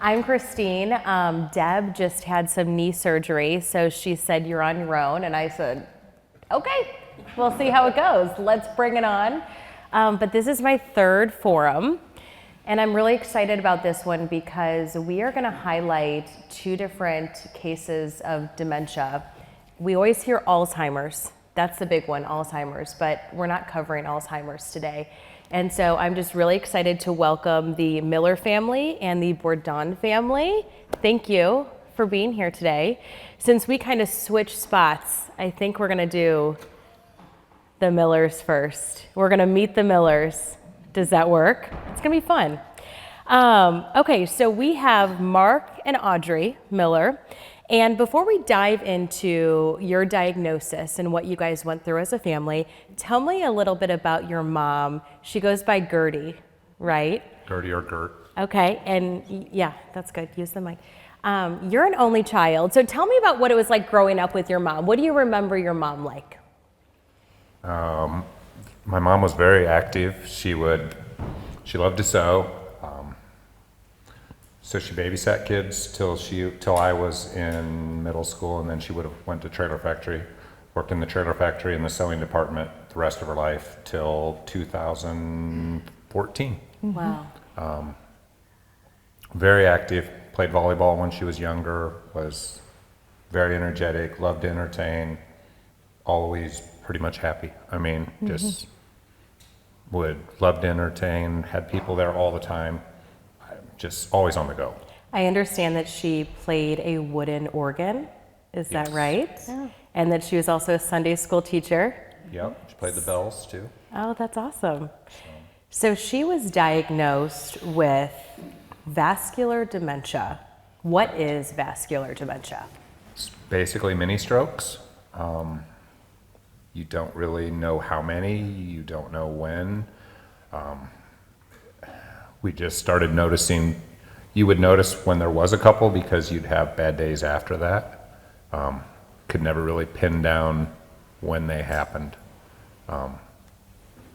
I'm Christine. Deb just had some knee surgery, so she said, you're on your own. And I said, okay, we'll see how it goes. Let's bring it on. But this is my third forum. And I'm really excited about this one because we are going to highlight two different cases of dementia. We always hear Alzheimer's. That's the big one, Alzheimer's, but we're not covering Alzheimer's today. And so I'm just really excited to welcome the Miller family and the Bourdon family. Thank you for being here today. Since we kind of switched spots, I think we're going to do the Millers first. We're going to meet the Millers. Does that work? It's going to be fun. Okay, so we have Mark and Audrey Miller. And before we dive into your diagnosis and what you guys went through as a family, tell me a little bit about your mom. She goes by Gertie, right? Gertie or Gert. Okay, and yeah, that's good. Use the mic. You're an only child, so tell me about what it was like growing up with your mom. What do you remember your mom like? My mom was very active. She loved to sew. So she babysat kids till I was in middle school, and then she would have went to trailer factory, worked in the trailer factory in the sewing department the rest of her life till 2014. Wow. Very active, played volleyball when she was younger, was very energetic, loved to entertain, always pretty much happy. I mean, just would love to entertain, had people there all the time, just always on the go. I understand that she played a wooden organ. Is that right? Yeah. And that she was also a Sunday school teacher. Yep, she played the bells too. Oh, that's awesome. So she was diagnosed with vascular dementia. What is vascular dementia? It's basically mini strokes. You don't really know how many, you don't know when. We just started noticing, you would notice when there was a couple because you'd have bad days after that. Could never really pin down when they happened.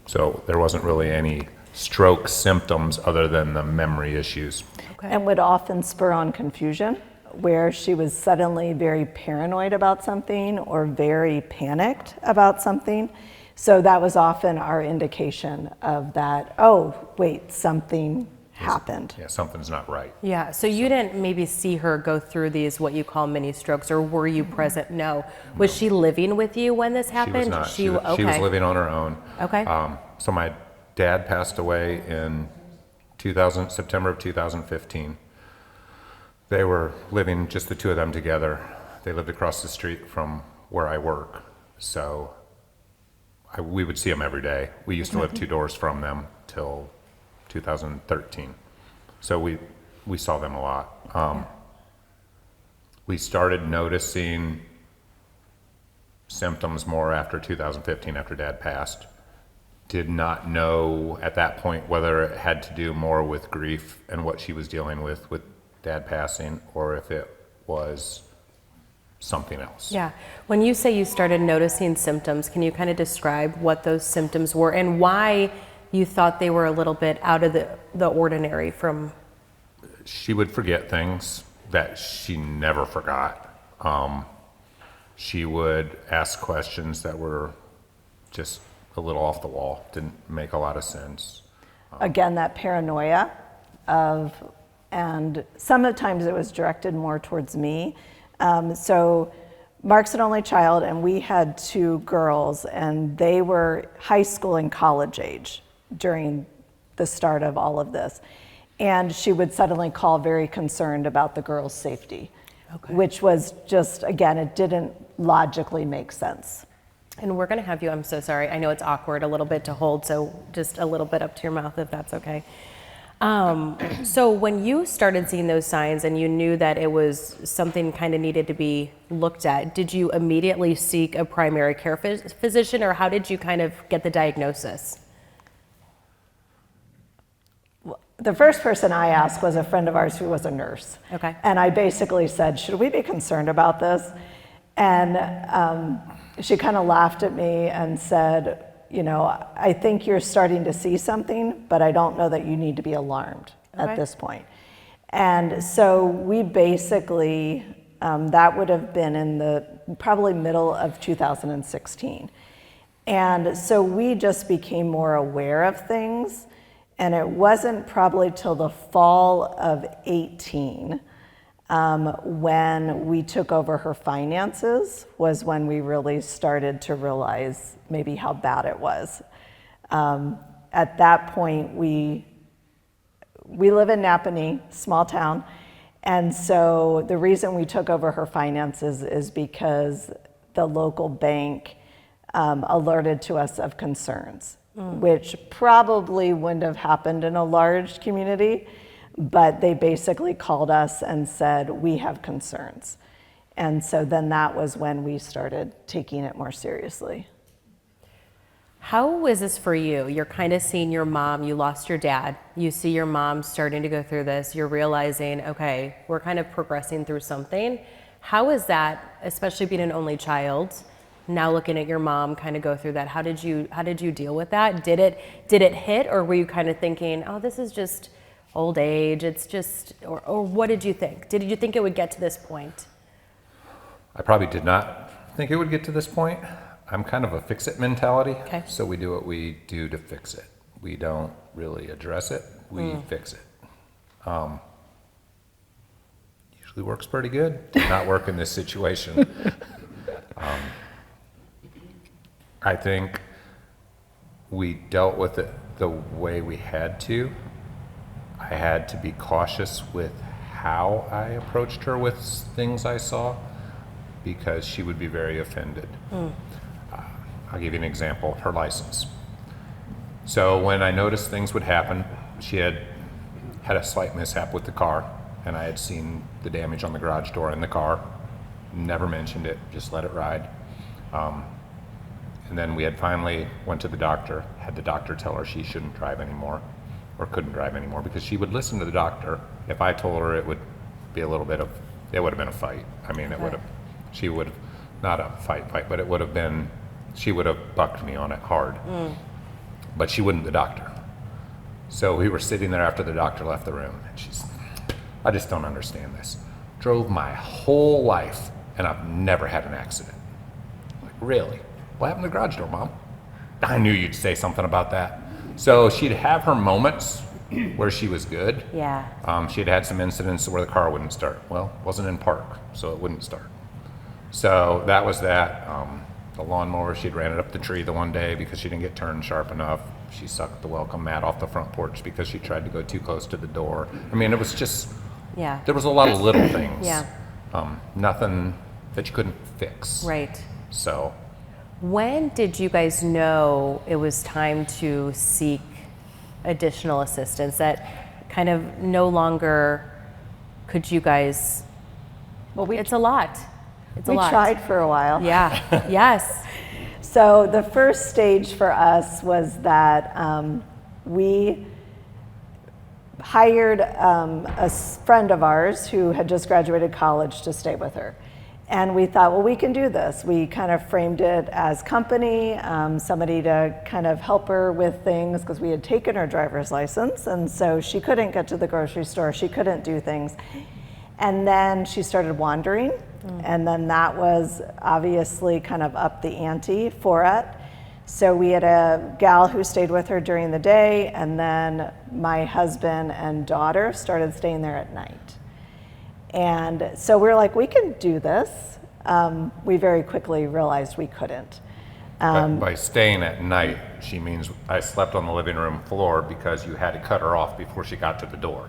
So there wasn't really any stroke symptoms other than the memory issues. Okay. And would often spur on confusion, where she was suddenly very paranoid about something or very panicked about something. So that was often our indication of that, oh, wait, something happened. Yeah, something's not right. Yeah, so you didn't maybe see her go through these, what you call mini strokes, or were you present? No. Was she living with you when this happened? She was not. She was living on her own. Okay. So my dad passed away in September of 2015. They were living, just the two of them together. They lived across the street from where I work. So we would see them every day. We used to live 2 doors from them till 2013. So we saw them a lot. We started noticing symptoms more after 2015, after Dad passed. Did not know at that point whether it had to do more with grief and what she was dealing with Dad passing, or if it was something else. Yeah. When you say you started noticing symptoms, can you kind of describe what those symptoms were and why you thought they were a little bit out of the ordinary from? She would forget things that she never forgot. She would ask questions that were just a little off the wall, didn't make a lot of sense. Again, that paranoia and sometimes it was directed more towards me. So Mark's an only child, and we had 2 girls, and they were high school and college age during the start of all of this. And she would suddenly call very concerned about the girls' safety, which was just, again, it didn't logically make sense. And we're going to have you, I'm so sorry, I know it's awkward a little bit to hold, so just a little bit up to your mouth if that's okay. So when you started seeing those signs and you knew that it was something kind of needed to be looked at, did you immediately seek a primary care physician, or how did you kind of get the diagnosis? The first person I asked was a friend of ours who was a nurse. Okay. And I basically said, should we be concerned about this? And she kind of laughed at me and said, you know, I think you're starting to see something, but I don't know that you need to be alarmed at this point. And so we basically, that would have been in the probably middle of 2016. And so we just became more aware of things. And it wasn't probably till the fall of 18 when we took over her finances was when we really started to realize maybe how bad it was. At that point, we live in Napanee, small town, and so the reason we took over her finances is because the local bank alerted to us of concerns, which probably wouldn't have happened in a large community, but they basically called us and said, we have concerns. And so then that was when we started taking it more seriously. How was this for you? You're kind of seeing your mom, you lost your dad, you see your mom starting to go through this, you're realizing, okay, we're kind of progressing through something. How is that, especially being an only child, now looking at your mom kind of go through that? How did you deal with that? Did it hit, or were you kind of thinking, oh, this is just old age, it's just, or what did you think? Did you think it would get to this point? I probably did not think it would get to this point. I'm kind of a fix-it mentality, Okay. so we do what we do to fix it. We don't really address it, we fix it. Usually works pretty good. Did not work in this situation. I think we dealt with it the way we had to. I had to be cautious with how I approached her with things I saw because she would be very offended. I'll give you an example, her license. So when I noticed things would happen, she had a slight mishap with the car, and I had seen the damage on the garage door in the car, never mentioned it, just let it ride. And then we had finally went to the doctor, had the doctor tell her she shouldn't drive anymore, or couldn't drive anymore, because she would listen to the doctor. If I told her, it would be a little bit of, it would have been a fight. I mean, it would have, she would have, not a fight, but it would have been, she would have bucked me on it hard. But she wouldn't, the doctor. So we were sitting there after the doctor left the room, and she's, I just don't understand this. Drove my whole life, and I've never had an accident. Like, really? What happened to the garage door, Mom? I knew you'd say something about that. So she'd have her moments where she was good. Yeah. She'd had some incidents where the car wouldn't start. Well, it wasn't in park, so it wouldn't start. So that was that. The lawnmower, she'd ran it up the tree the one day because she didn't get turned sharp enough. She sucked the welcome mat off the front porch because she tried to go too close to the door. I mean, it was just, Yeah. there was a lot of little things. Yeah. Nothing that you couldn't fix. Right. So When did you guys know it was time to seek additional assistance? That kind of no longer could you guys, Well, it's a lot. It's a we lot. tried for a while. Yeah, yes. So the first stage for us was that we hired a friend of ours who had just graduated college to stay with her. And we thought, well, we can do this. We kind of framed it as company, somebody to kind of help her with things because we had taken her driver's license. And so she couldn't get to the grocery store. She couldn't do things. And then she started wandering. And then that was obviously kind of up the ante for it. So we had a gal who stayed with her during the day, and then my husband and daughter started staying there at night. And so we were like, we can do this. We very quickly realized we couldn't. by staying at night, she means I slept on the living room floor because you had to cut her off before she got to the door.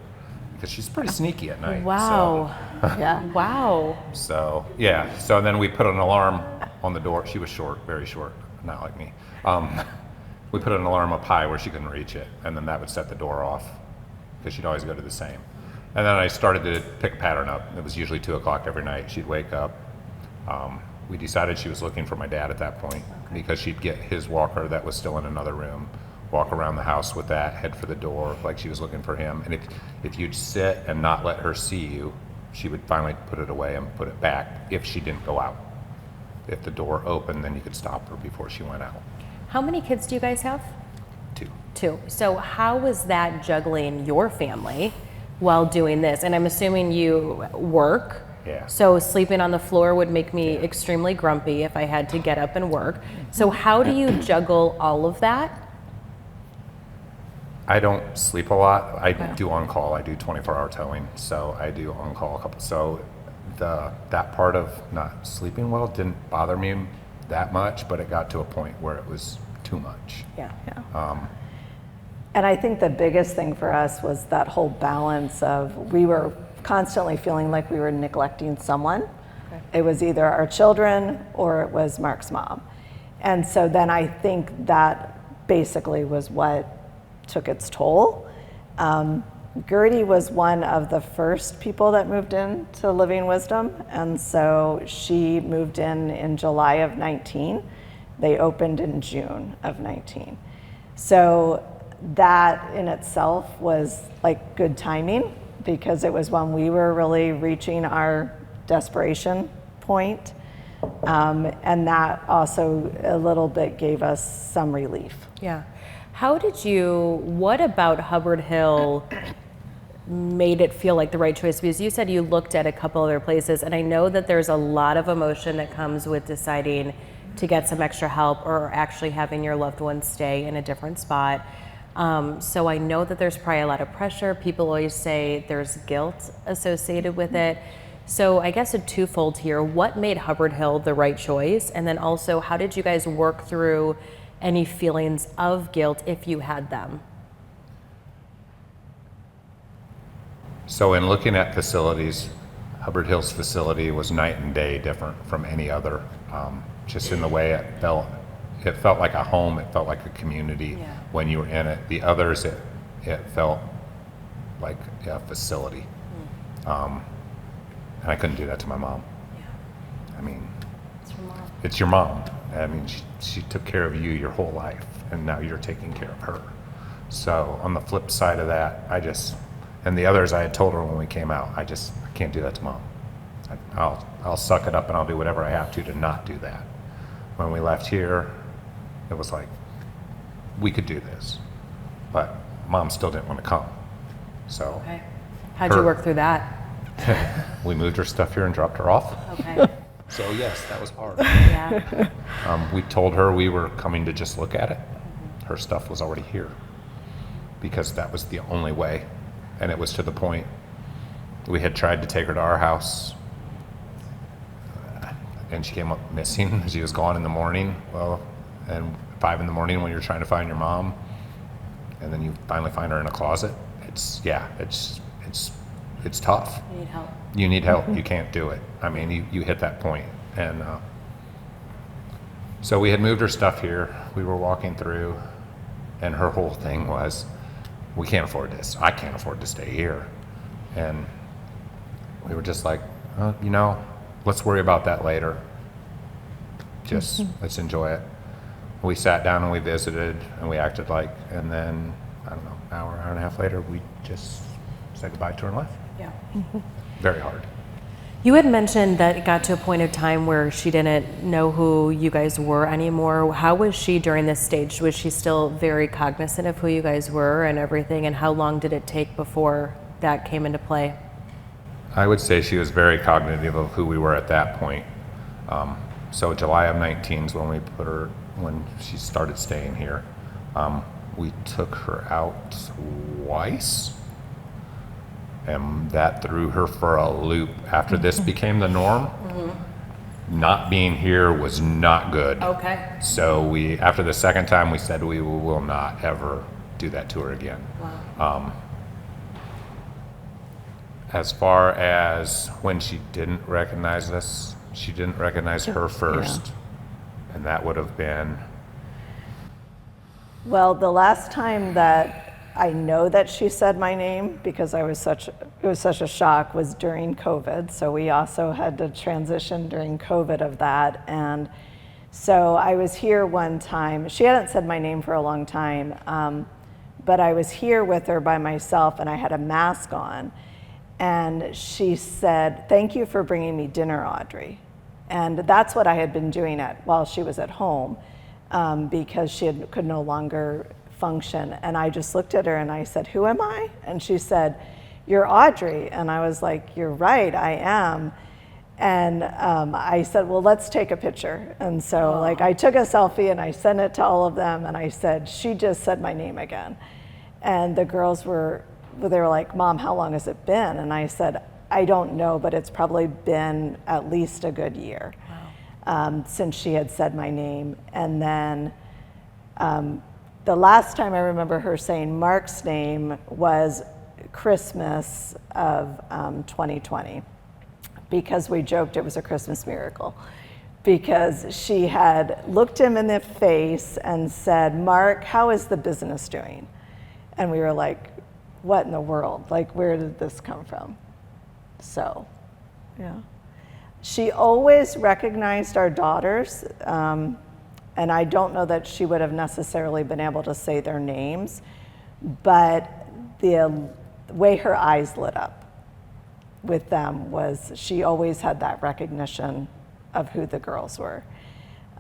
Because she's pretty sneaky at night. Wow. Yeah. Wow. So yeah, so then we put an alarm on the door. She was short, very short, not like me. We put an alarm up high where she couldn't reach it, and then that would set the door off because she'd always go to the same. And then I started to pick a pattern up. It was usually 2 o'clock every night. She'd wake up. We decided she was looking for my dad at that point because she'd get his walker that was still in another room, walk around the house with that, head for the door like she was looking for him. And if you'd sit and not let her see you, she would finally put it away and put it back if she didn't go out. If the door opened, then you could stop her before she went out. How many kids do you guys have? 2. 2. So how was that juggling your family while doing this? And I'm assuming you work. Yeah. So sleeping on the floor would make me extremely grumpy if I had to get up and work. So how do you juggle all of that? I don't sleep a lot. I do on call. I do 24-hour towing, so I do on call a couple. So that part of not sleeping well didn't bother me that much, but it got to a point where it was too much. Yeah. And I think the biggest thing for us was that whole balance of, we were constantly feeling like we were neglecting someone. Okay. It was either our children or it was Mark's mom. And so then I think that basically was what took its toll. Gertie was one of the first people that moved in to Living Wisdom, and so she moved in July of 19. They opened in June of 19. So that in itself was like good timing, because it was when we were really reaching our desperation point. And that also a little bit gave us some relief. Yeah. What about Hubbard Hill made it feel like the right choice? Because you said you looked at a couple other places, and I know that there's a lot of emotion that comes with deciding to get some extra help or actually having your loved one stay in a different spot. So I know that there's probably a lot of pressure. People always say there's guilt associated with it. So I guess a twofold here. What made Hubbard Hill the right choice? And then also, how did you guys work through any feelings of guilt if you had them? So in looking at facilities, Hubbard Hill's facility was night and day different from any other, just in the way it felt. It felt like a home, it felt like a community when you were in it. The others, it felt like a facility. And I couldn't do that to my mom. I mean, it's your mom. I mean, she took care of you your whole life, and now you're taking care of her. So on the flip side of that, and the others I had told her when we came out, I can't do that to mom. I'll suck it up and I'll do whatever I have to not do that. When we left here, it was like, we could do this, but mom still didn't want to come. So how'd you work through that? We moved her stuff here and dropped her off. Okay. So yes, that was hard. Yeah. We told her we were coming to just look at it. Her stuff was already here because that was the only way. And it was to the point we had tried to take her to our house, and she came up missing. She was gone in the morning. Well, and 5 a.m. when you're trying to find your mom, and then you finally find her in a closet. It's tough. You need help. You need help. You can't do it. I mean, you hit that point. And so we had moved her stuff here. We were walking through, and her whole thing was, we can't afford this. I can't afford to stay here. And we were just like, let's worry about that later. Just let's enjoy it. We sat down and we visited and we acted like, and then, I don't know, hour and a half later, we just said goodbye to her and left. Yeah. Very hard. You had mentioned that it got to a point of time where she didn't know who you guys were anymore. How was she during this stage? Was she still very cognizant of who you guys were and everything? And how long did it take before that came into play? I would say she was very cognitive of who we were at that point. So July of 19 is when she started staying here. We took her out twice. And that threw her for a loop. After this became the norm, not being here was not good. Okay. So after the second time, we said we will not ever do that to her again. Wow. As far as when she didn't recognize us, she didn't recognize her first. Yeah. And that would have been... Well, the last time that I know that she said my name, because it was such a shock, was during COVID. So we also had to transition during COVID of that. And so I was here one time. She hadn't said my name for a long time, but I was here with her by myself and I had a mask on. And she said, "Thank you for bringing me dinner, Audrey." And that's what I had been doing while she was at home, because she could no longer function. And I just looked at her and I said, "Who am I?" And she said, "You're Audrey." And I was like, "You're right, I am." And I said, "Well, let's take a picture." And so like I took a selfie and I sent it to all of them, and I said, "She just said my name again." And the girls they were like, "Mom, how long has it been?" And I said, "I don't know, but it's probably been at least a good year." Since she had said my name. And then the last time I remember her saying Mark's name was Christmas of 2020, because we joked it was a Christmas miracle, because she had looked him in the face and said, "Mark, how is the business doing?" And we were like, what in the world? Like, where did this come from? So, yeah. She always recognized our daughters, and I don't know that she would have necessarily been able to say their names, but the way her eyes lit up with them was she always had that recognition of who the girls were.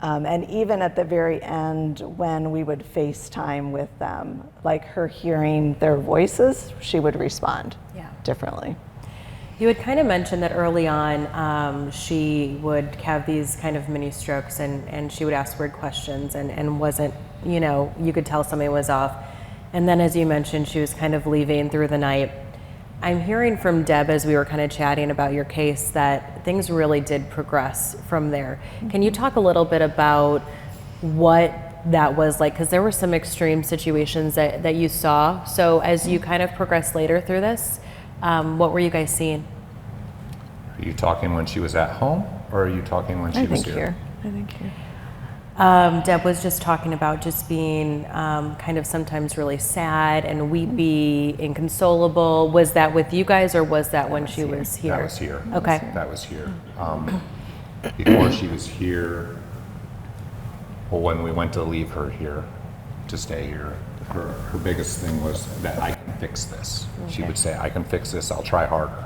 And even at the very end, when we would FaceTime with them, like her hearing their voices, she would respond differently. You had kind of mentioned that early on, she would have these kind of mini strokes, and she would ask weird questions and wasn't, you could tell something was off. And then, as you mentioned, she was kind of leaving through the night. I'm hearing from Deb, as we were kind of chatting about your case, that things really did progress from there. Can you talk a little bit about what that was like? Because there were some extreme situations that you saw. So as you kind of progressed later through this, what were you guys seeing? Are you talking when she was at home, or are you talking when she was here? I think here. Deb was just talking about just being kind of sometimes really sad and weepy, inconsolable. Was that with you guys, or was that when she was here? That was here. Okay. That was here. Before she was here, well, when we went to leave her here, to stay here, her biggest thing was that I can fix this. Okay. She would say, "I can fix this, I'll try harder."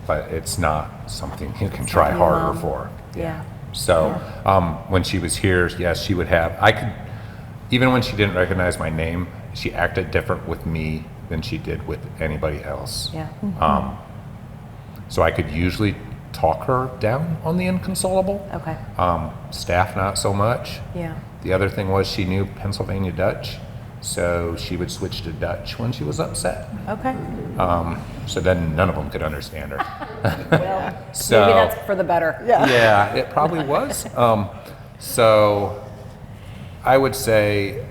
But it's not something you can try harder for. Yeah. So when she was here, yes, she would have, even when she didn't recognize my name, she acted different with me than she did with anybody else. Yeah. So I could usually talk her down on the inconsolable. Okay. Staff, not so much. Yeah. The other thing was she knew Pennsylvania Dutch, so she would switch to Dutch when she was upset. Okay. So then none of them could understand her. Well, So, maybe that's for the better. yeah, it probably was. So I would say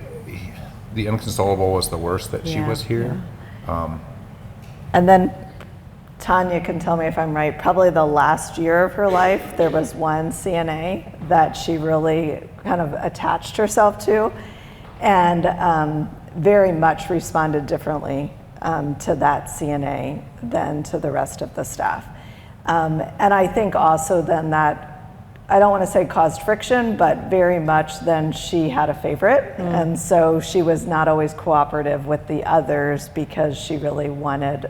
the inconsolable was the worst that she was here. And then Tanya can tell me if I'm right, probably the last year of her life, there was one CNA that she really kind of attached herself to, and very much responded differently to that CNA than to the rest of the staff. And I think also then that, I don't want to say caused friction, but very much then she had a favorite. And so she was not always cooperative with the others because she really wanted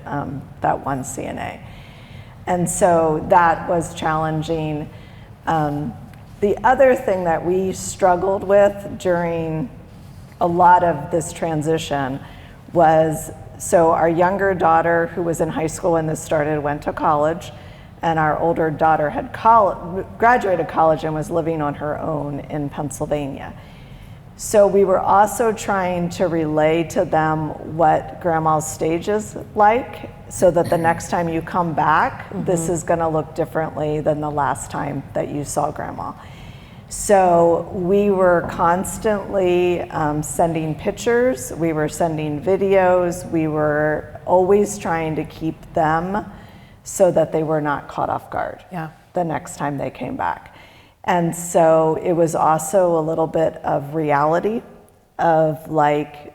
that one CNA. And so that was challenging. The other thing that we struggled with during a lot of this transition was, so our younger daughter, who was in high school when this started, went to college, and our older daughter had graduated college and was living on her own in Pennsylvania. So we were also trying to relay to them what grandma's stage is like, so that the next time you come back, this is gonna look differently than the last time that you saw grandma. So we were constantly sending pictures, we were sending videos, we were always trying to keep them so that they were not caught off guard the next time they came back. And so it was also a little bit of reality of like,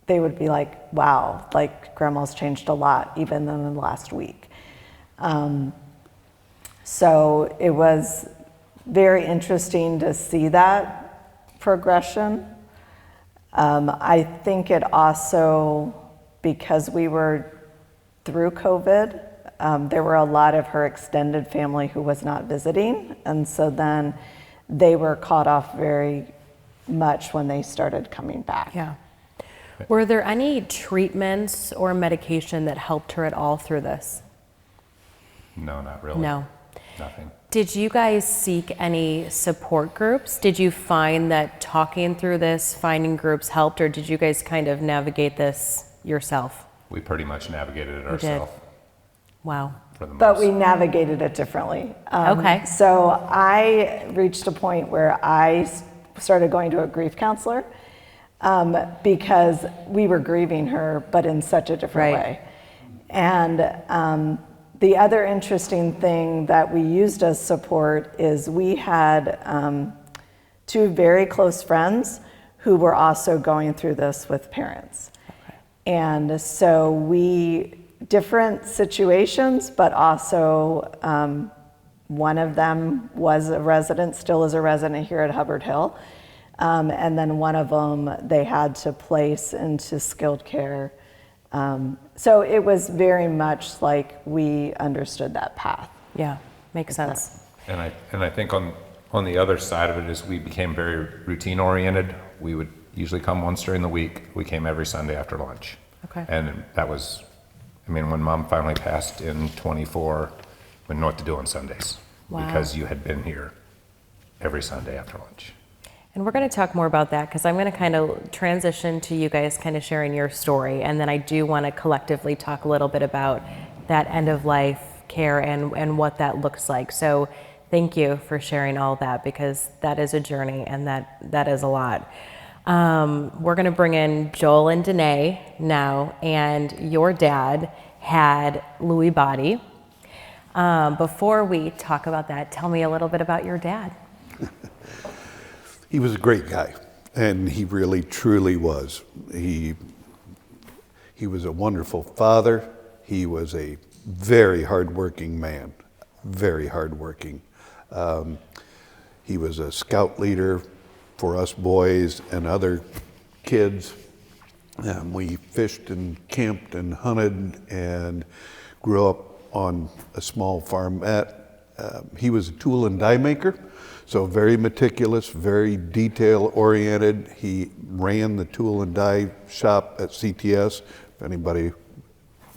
they would be like, wow, like grandma's changed a lot even in the last week. So it was very interesting to see that progression. I think it also, because we were through COVID, there were a lot of her extended family who was not visiting, and so then they were caught off very much when they started coming back. Yeah. Were there any treatments or medication that helped her at all through this? No, not really. No. Nothing. Did you guys seek any support groups? Did you find that talking through this, finding groups helped, or did you guys kind of navigate this yourself? We pretty much navigated it You did. ourselves. Wow. For the But most. we navigated it differently. Okay. So I reached a point where I started going to a grief counselor because we were grieving her, but in such a different Right. way. And the other interesting thing that we used as support is we had two very close friends who were also going through this with parents. Okay. And so different situations, but also one of them was a resident, still is a resident here at Hubbard Hill. And then one of them they had to place into skilled care. So it was very much like we understood that path. Yeah, makes sense. And I think on the other side of it is we became very routine oriented. We would usually come once during the week. We came every Sunday after lunch. Okay. And that was, I mean, when Mom finally passed in 24, we didn't know what to do on Sundays. Wow. Because you had been here every Sunday after lunch. And we're going to talk more about that because I'm going to kind of transition to you guys kind of sharing your story. And then I do want to collectively talk a little bit about that end of life care and what that looks like. So thank you for sharing all that because that is a journey and that is a lot. We're going to bring in Joel and Danae now. And your dad had Lewy body. Before we talk about that, tell me a little bit about your dad. He was a great guy, and he really, truly was. He was a wonderful father. He was a very hardworking man, very hardworking. He was a scout leader for us boys and other kids. We fished and camped and hunted and grew up on a small farmette. He was a tool and die maker. So very meticulous, very detail-oriented. He ran the tool and die shop at CTS. If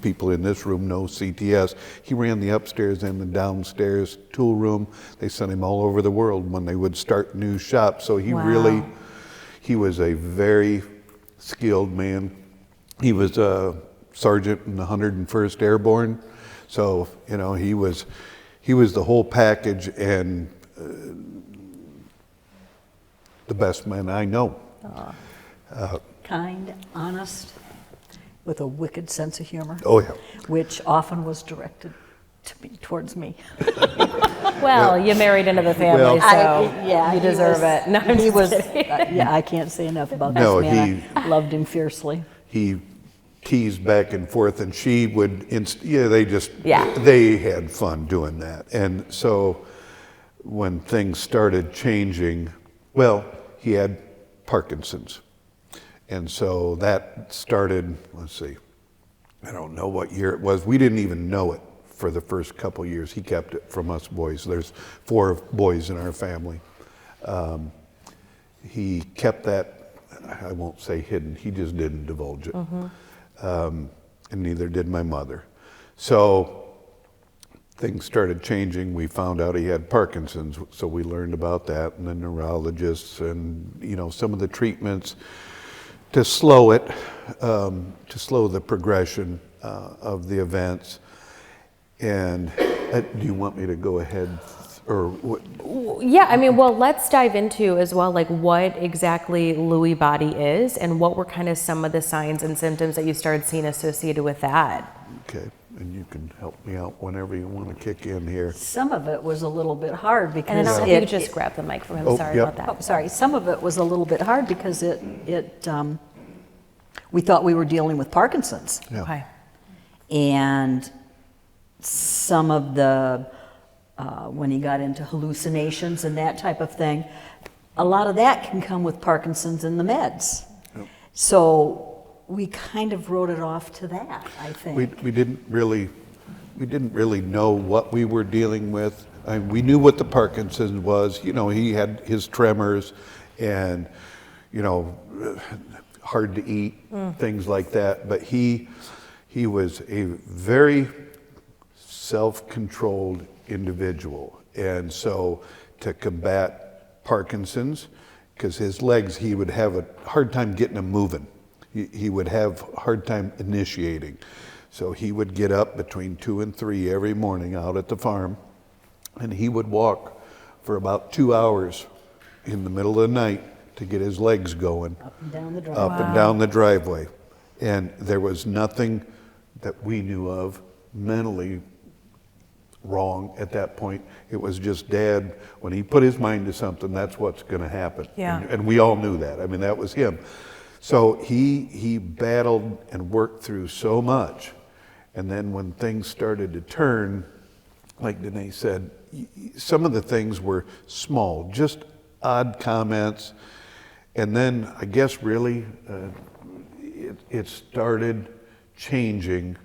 people in this room know CTS, he ran the upstairs and the downstairs tool room. They sent him all over the world when they would start new shops. So he he was a very skilled man. He was a sergeant in the 101st Airborne. So, you know, he was the whole package and the best man I know. Kind, honest, with a wicked sense of humor. Oh yeah. Which often was directed towards me. Well, you married into the family, Well, so you deserve it. No, I'm he just was. kidding. Yeah, I can't say enough about No, this man. I loved him fiercely. He teased back and forth, and she would. Yeah. They had fun doing that, and so when things started changing, well, he had Parkinson's, and so that started. Let's see, I don't know what year it was. We didn't even know it for the first couple years. He kept it from us boys. There's 4 boys in our family. He kept that, I won't say hidden, he just didn't divulge it. And neither did my mother. So things started changing. We found out he had Parkinson's, so we learned about that, and the neurologists and, you know, some of the treatments to slow it, to slow the progression of the events. And do you want me to go ahead or what? Yeah, I mean, well, let's dive into as well, like what exactly Lewy body is and what were kind of some of the signs and symptoms that you started seeing associated with that. Okay, and you can help me out whenever you want to kick in here. Some of it was a little bit hard because And then if you could just grab the mic from him, Oh, sorry yep. about that. sorry, some of it was a little bit hard because we thought we were dealing with Parkinson's. Yeah. Okay. And some of the, when he got into hallucinations and that type of thing, a lot of that can come with Parkinson's and the meds. Yep. So we kind of wrote it off to that, I think. We didn't really know what we were dealing with. We knew what the Parkinson's was. You know, he had his tremors, and you know, hard to eat, things like that. But he was a very self-controlled individual. And so to combat Parkinson's, because his legs, he would have a hard time getting them moving. He would have a hard time initiating. So he would get up between 2 and 3 every morning out at the farm, and he would walk for about 2 hours in the middle of the night to get his legs going. Up and down the driveway. Up and down the driveway. And there was nothing that we knew of mentally wrong at that point. It was just Dad, when he put his mind to something, that's what's going to happen. Yeah. And we all knew that. I mean, that was him. So he battled and worked through so much. And then when things started to turn, like Danae said, some of the things were small, just odd comments. And then I guess really it started changing.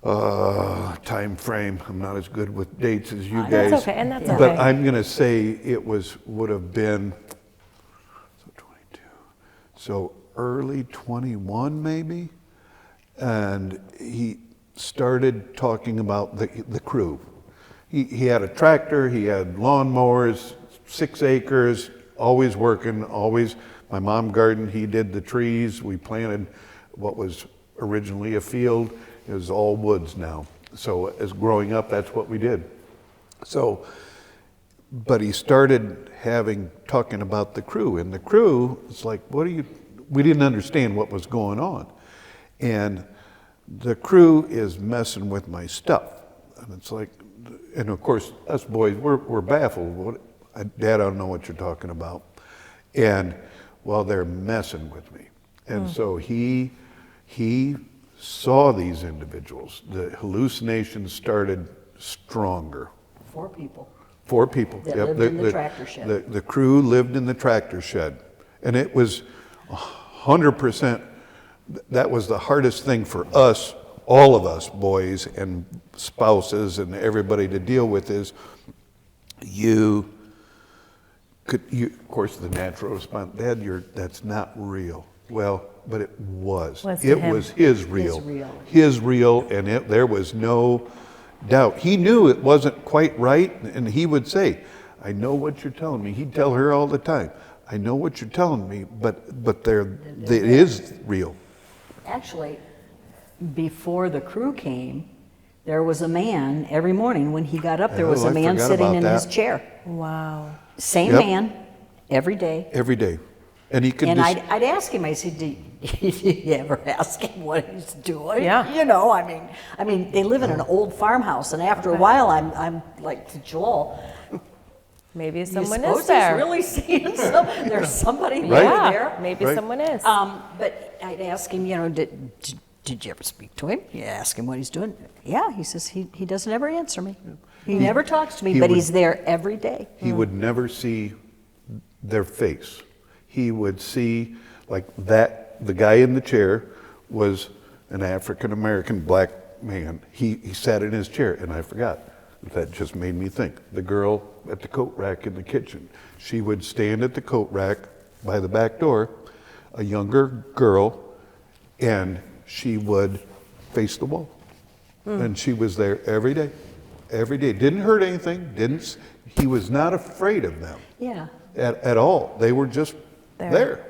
Time frame. I'm not as good with dates as you guys. That's okay, and that's But okay. I'm going to say it would have been, so 22, so early 21 maybe. And he started talking about the crew. He had a tractor, he had lawnmowers, 6 acres, always working, always. My mom gardened, he did the trees. We planted what was originally a field. It was all woods now. So as growing up, that's what we did. So, but he started talking about the crew. And the crew, it's like, we didn't understand what was going on. And the crew is messing with my stuff. And it's like, and of course, us boys, we're baffled. Dad, I don't know what you're talking about. And, well, they're messing with me. And so he saw these individuals. The hallucinations started stronger. 4 people. 4 people. That lived in the tractor shed. The crew lived in the tractor shed. And it was 100%, that was the hardest thing for us, all of us, boys and spouses and everybody to deal with is of course, the natural response, Dad, that's not real. Well, but it was. It was his real. His real, and there was no doubt. He knew it wasn't quite right, and he would say, I know what you're telling me. He'd tell her all the time, I know what you're telling me, but it is real. Actually, before the crew came, there was a man, every morning when he got up, there was a man sitting in his chair. Wow. Same man, every day. Every day. And he could And I'd ask him, I said, did you ever ask him what he's doing? Yeah. You know, I mean, they live in an old farmhouse, and after a while, I'm like to Joel, Maybe you someone suppose is there. he's really seeing there's somebody Right. Yeah, there. maybe Right. someone is. But I'd ask him, you know, did you ever speak to him? You ask him what he's doing. Yeah, he says he doesn't ever answer me. He never talks to me, he but would- he's there every day. He would never see their face. He would see, like that, the guy in the chair was an African-American black man. He sat in his chair, and I forgot. That just made me think. The girl at the coat rack in the kitchen, she would stand at the coat rack by the back door, a younger girl, and she would face the wall. And she was there every day. Every day. Didn't hurt anything. He was not afraid of them. Yeah. At all. They were just there.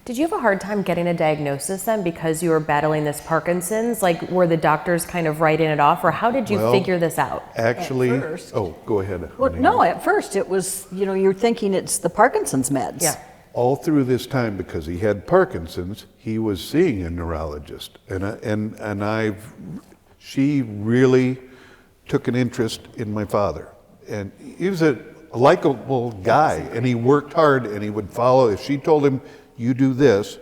Did you have a hard time getting a diagnosis then because you were battling this Parkinson's? Like, were the doctors kind of writing it off, or how did you Well, figure this out? Actually, At first. go ahead. Well, Anita. no, at first it was, you know, you're thinking it's the Parkinson's meds. Yeah. All through this time, because he had Parkinson's, he was seeing a neurologist, she really took an interest in my father, and he was a likable guy, and he worked hard, and he would follow. If she told him, "You do this,"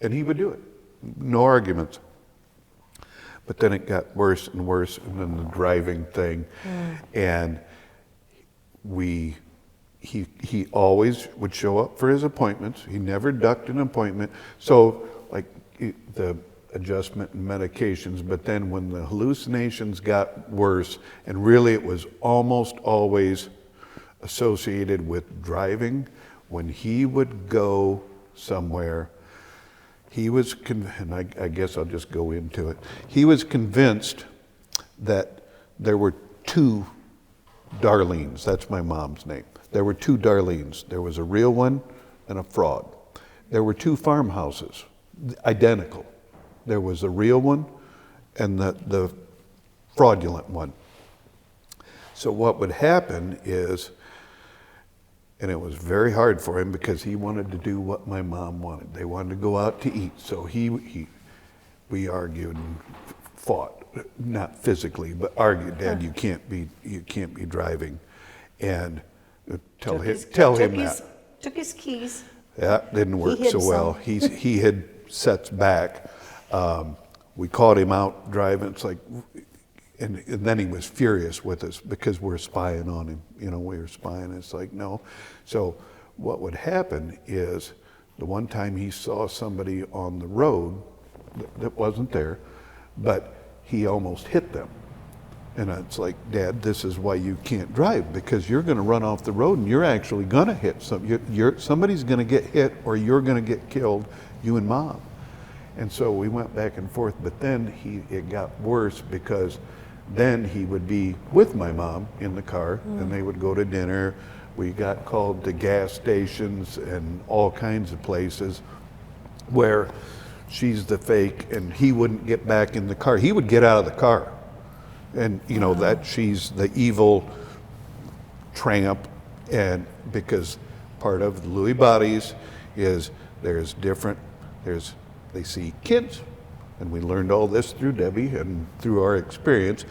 and he would do it, no arguments. But then it got worse and worse, and then the driving thing, and he always would show up for his appointments. He never ducked an appointment. So, like the adjustment and medications, but then when the hallucinations got worse, and really it was almost always associated with driving, when he would go somewhere. He was, and I guess I'll just go into it. He was convinced that there were two Darlenes. That's my mom's name. There were two Darlenes. There was a real one and a fraud. There were two farmhouses, identical. There was a real one and the fraudulent one. So what would happen is, and it was very hard for him because he wanted to do what my mom wanted. They wanted to go out to eat. So we argued and fought, not physically, but argued. Dad, you can't be driving, and tell him that. Took his keys. That didn't work hid so well. some. He had sets back. We caught him out driving. It's like, and then he was furious with us because we're spying on him. You know, we were spying. It's like, no. So what would happen is the one time he saw somebody on the road that wasn't there, but he almost hit them. And it's like, Dad, this is why you can't drive, because you're going to run off the road and you're actually going to hit somebody's going to get hit, or you're going to get killed, you and Mom. And so we went back and forth, but then it got worse because then he would be with my mom in the car and they would go to dinner. We got called to gas stations and all kinds of places where she's the fake and he wouldn't get back in the car. He would get out of the car. And you know that she's the evil tramp, and because part of the Lewy bodies is they see kids, and we learned all this through Debbie and through our experience,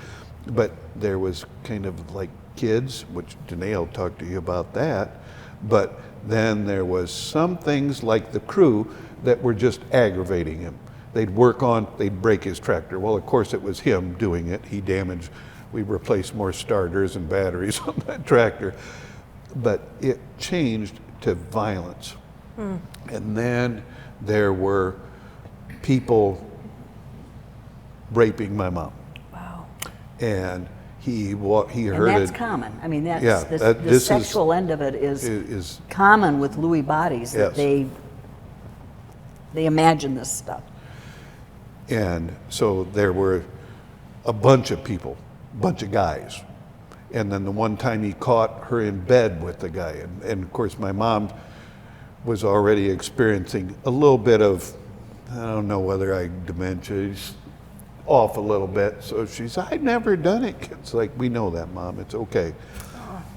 but there was kind of like kids, which Danae will talk to you about that, but then there was some things like the crew that were just aggravating him. They'd break his tractor. Well, of course it was him doing it. We replaced more starters and batteries on that tractor, but it changed to violence. And then there were people raping my mom. Wow. And he And heard that's it. common. I mean, that's Yeah, the this sexual end of it is is common with Lewy bodies, that Yes. they imagine this stuff. And so there were a bunch of people, bunch of guys. And then the one time he caught her in bed with the guy. And of course my mom was already experiencing a little bit of, I don't know whether dementia, she's off a little bit. So she's, I've never done it. It's like, we know that, Mom, it's okay.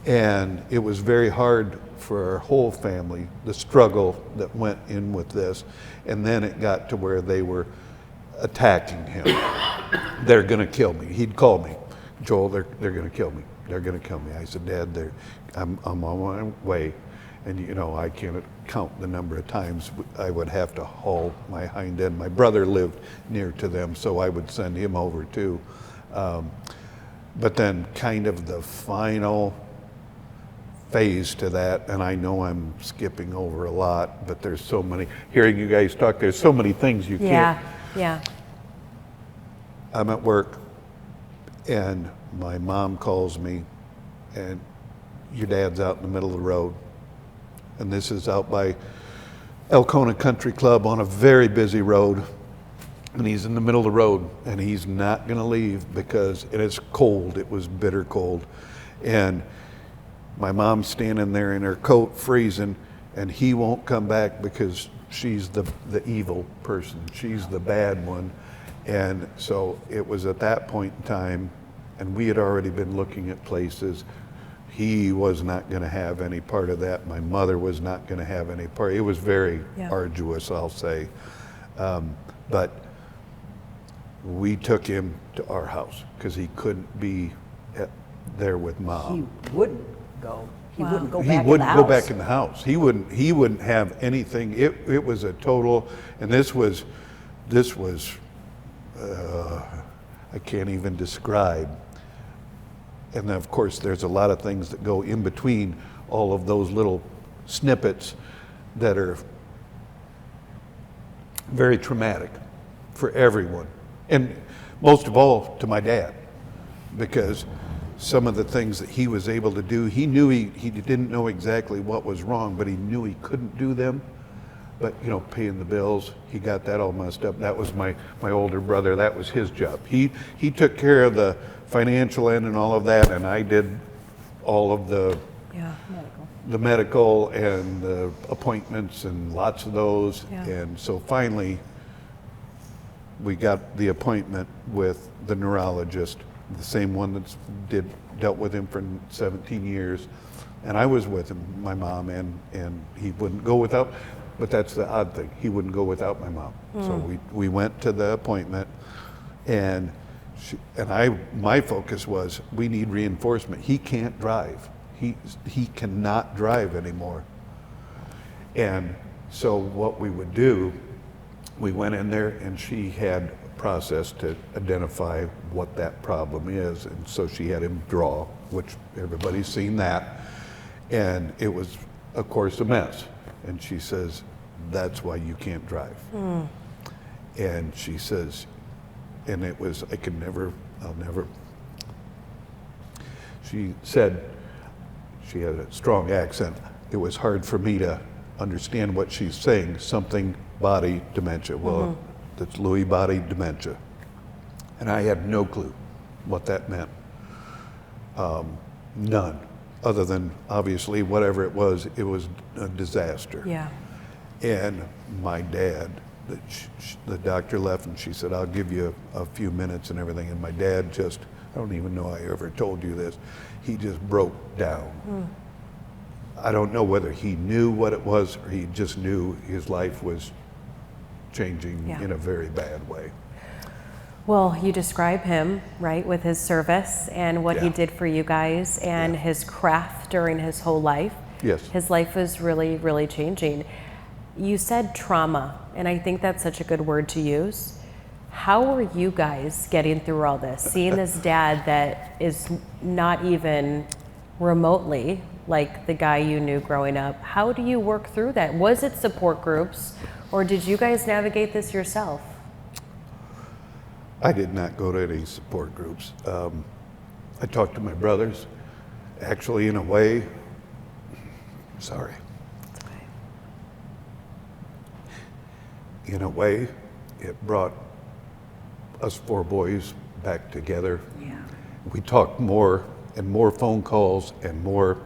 And it was very hard for our whole family, the struggle that went in with this. And then it got to where they were attacking him. They're gonna kill me. He'd call me, Joel, they're gonna kill me. They're gonna kill me. I said, Dad, I'm on my way. And you know, I can't count the number of times I would have to haul my hind end. My brother lived near to them, so I would send him over too. But then kind of the final phase to that, and I know I'm skipping over a lot, but there's so many, hearing you guys talk, there's so many things you can't. Yeah. I'm at work and my mom calls me and your dad's out in the middle of the road. And this is out by Elkona Country Club on a very busy road. And he's in the middle of the road and he's not gonna leave because it's cold. It was bitter cold. And my mom's standing there in her coat freezing and he won't come back because she's the evil person. She's the bad one. And so it was at that point in time, and we had already been looking at places. He was not going to have any part of that. My mother was not going to have any part. It was very arduous, I'll say. But we took him to our house because he couldn't be there with Mom. He wouldn't go. He wouldn't go back He in the wouldn't house. go back in the house. He wouldn't have anything. It was a total, and this was I can't even describe. And then of course there's a lot of things that go in between all of those little snippets that are very traumatic for everyone. And most of all to my dad, because some of the things that he was able to do, he knew he didn't know exactly what was wrong, but he knew he couldn't do them. but you know, paying the bills, he got that all messed up. That was my older brother, that was his job. He took care of the financial end and all of that, and I did all of the medical and the appointments and lots of those. Yeah. And so finally, we got the appointment with the neurologist, the same one that's dealt with him for 17 years. And I was with him, my mom, and he wouldn't go without, but that's the odd thing, he wouldn't go without my mom. So we went to the appointment, and my focus was, we need reinforcement. He can't drive. He cannot drive anymore. And so what we would do, we went in there, and she had a process to identify what that problem is. And so she had him draw, which everybody's seen that. And it was, of course, a mess. And she says, that's why you can't drive. And she says, and it was, I'll never, she said, she had a strong accent. It was hard for me to understand what she's saying, something body dementia. Well, that's Lewy body dementia. And I had no clue what that meant. None, other than obviously whatever it was a disaster. Yeah. And my dad, the doctor left, and she said, I'll give you a few minutes and everything. And my dad just, I don't even know I ever told you this, he just broke down. I don't know whether he knew what it was or he just knew his life was changing in a very bad way. Well, you describe him, right, with his service and what he Yeah. did for you guys and his craft during his whole life. Yes. His life was really, really changing. You said trauma, and I think that's such a good word to use. How were you guys getting through all this? Seeing this dad that is not even remotely like the guy you knew growing up. How do you work through that? Was it support groups, or did you guys navigate this yourself? I did not go to any support groups. I talked to my brothers. Actually, in a way, sorry. It's okay. In a way, it brought us four boys back together. Yeah. We talked more and more phone calls and more,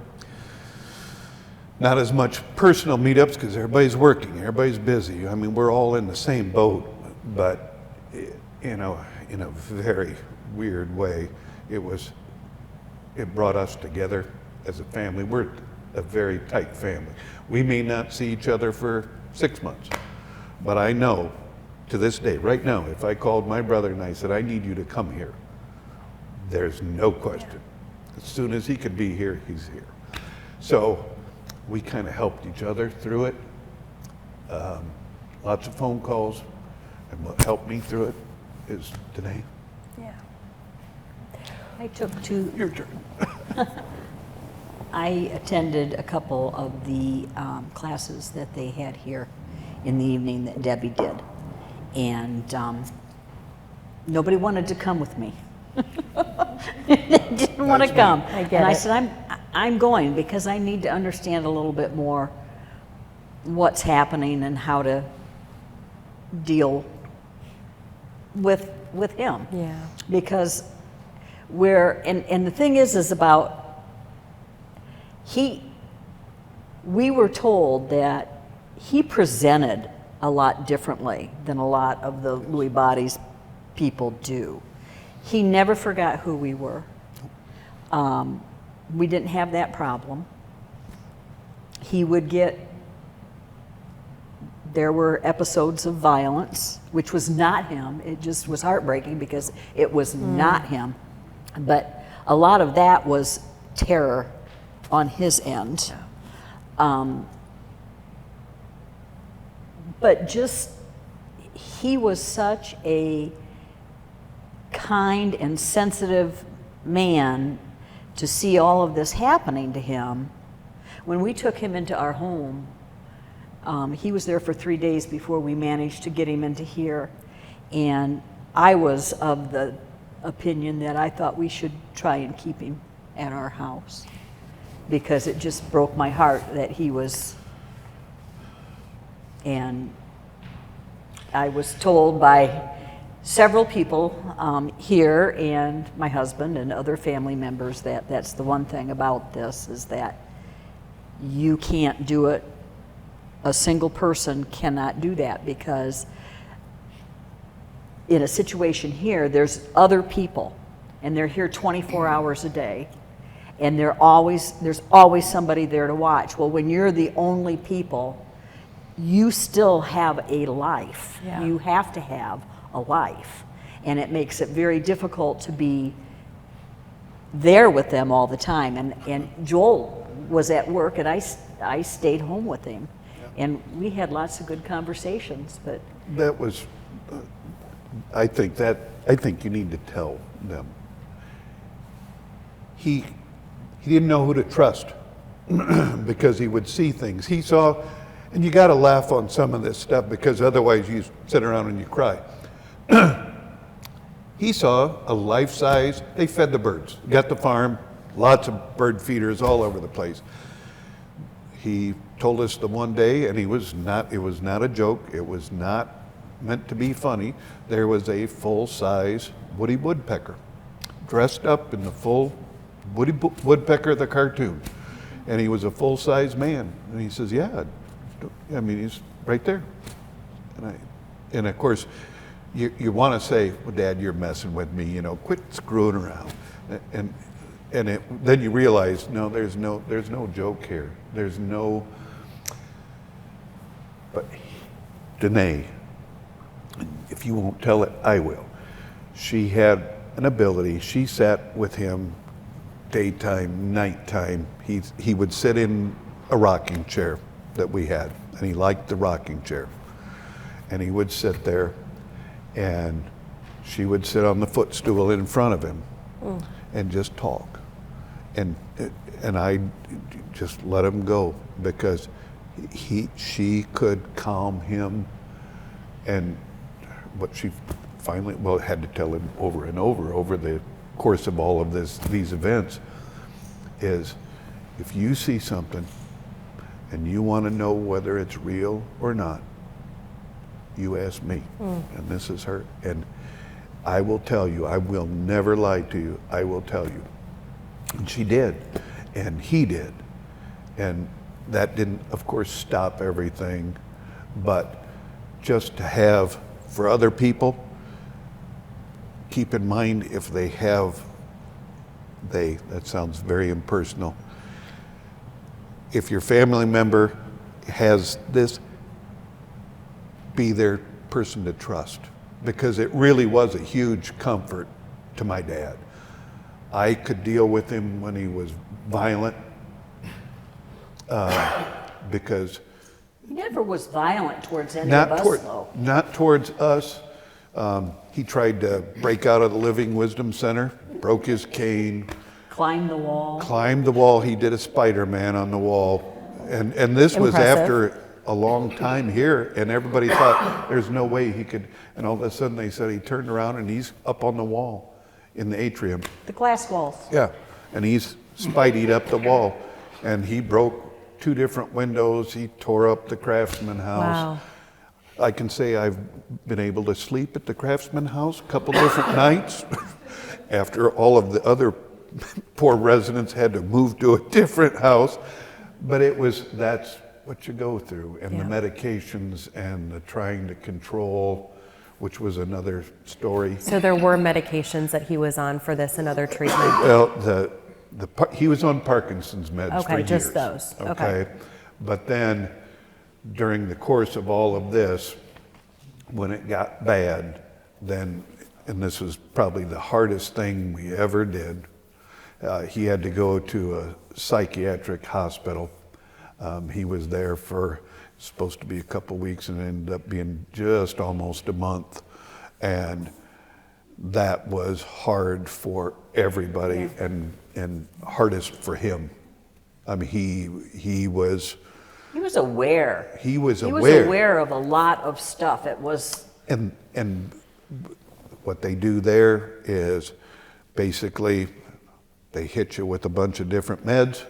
not as much personal meetups because everybody's working, everybody's busy. I mean, we're all in the same boat, but in a very weird way, it brought us together as a family. We're a very tight family. We may not see each other for 6 months, but I know to this day, right now, if I called my brother and I said, I need you to come here, there's no question. As soon as he could be here, he's here. So we kind of helped each other through it. Lots of phone calls, and what helped me through it is today. Yeah. I took two. Your turn. I attended a couple of the classes that they had here in the evening that Debbie did, and nobody wanted to come with me. They didn't want to come. I get and I it. said, I'm going because I need to understand a little bit more what's happening and how to deal with him. Yeah. Because and the thing is about, we were told that he presented a lot differently than a lot of the Lewy bodies people do. He never forgot who we were. We didn't have that problem. He would there were episodes of violence, which was not him. It just was heartbreaking because it was not him. But a lot of that was terror on his end. But just, he was such a kind and sensitive man to see all of this happening to him. When we took him into our home, he was there for 3 days before we managed to get him into here. And I was of the opinion that I thought we should try and keep him at our house, because it just broke my heart that he was And I was told by several people here and my husband and other family members that that's the one thing about this, is that you can't do it. A single person cannot do that, because in a situation here, there's other people, and they're here 24 hours a day, and there's always somebody there to watch. Well, when you're the only people, you still have a life. Yeah. You have to have a life, and it makes it very difficult to be there with them all the time. And Joel was at work, and I stayed home with him, and we had lots of good conversations. But That was, I think you need to tell them. He didn't know who to trust because he would see things. He saw, and you got to laugh on some of this stuff because otherwise you sit around and you cry. He saw a life-size, they fed the birds, got the farm, lots of bird feeders all over the place. He told us the one day, and it was not a joke, it was not meant to be funny, there was a full-size Woody Woodpecker dressed up in the full Woody Woodpecker the cartoon, and he was a full-size man. And he says, yeah, I mean, he's right there. And of course, you want to say, well, Dad, you're messing with me, you know, quit screwing around. And then you realize, no, there's no joke here. There's no, but Danae, if you won't tell it, I will. She had an ability. She sat with him daytime, nighttime. He would sit in a rocking chair that we had, and he liked the rocking chair. And he would sit there, and she would sit on the footstool in front of him and just talk. And I just let him go because she could calm him. And what she finally, had to tell him over and over the course of all of these events, is if you see something and you want to know whether it's real or not, you ask me. And this is her. And I will tell you, I will never lie to you, I will tell you. And she did, and he did. And that didn't, of course, stop everything, but just to have, for other people, keep in mind if they have, that sounds very impersonal. If your family member has this, be their person to trust, because it really was a huge comfort to my dad. I could deal with him when he was violent, because he never was violent towards any of us, though. Not towards us. He tried to break out of the Living Wisdom Center, broke his cane. Climbed the wall. Climbed the wall. He did a Spider-Man on the wall. And this was after a long time here, and everybody thought there's no way he could, and all of a sudden they said he turned around and he's up on the wall in the atrium. The glass walls. Yeah, and he's Spidey'd up the wall, and he broke 2 different windows. He tore up the Craftsman House. Wow. I can say I've been able to sleep at the Craftsman House a couple different nights after all of the other poor residents had to move to a different house. But that's what you go through, and the medications and the trying to control, which was another story. So there were medications that he was on for this and other treatment? Well, he was on Parkinson's meds for years. Just those. Okay. But then during the course of all of this, when it got bad, then, and this was probably the hardest thing we ever did, he had to go to a psychiatric hospital. He was there for, supposed to be a couple weeks, and ended up being just almost a month. And that was hard for everybody, and hardest for him. I mean, he was aware. He was aware of a lot of stuff. It was. And what they do there is basically they hit you with a bunch of different meds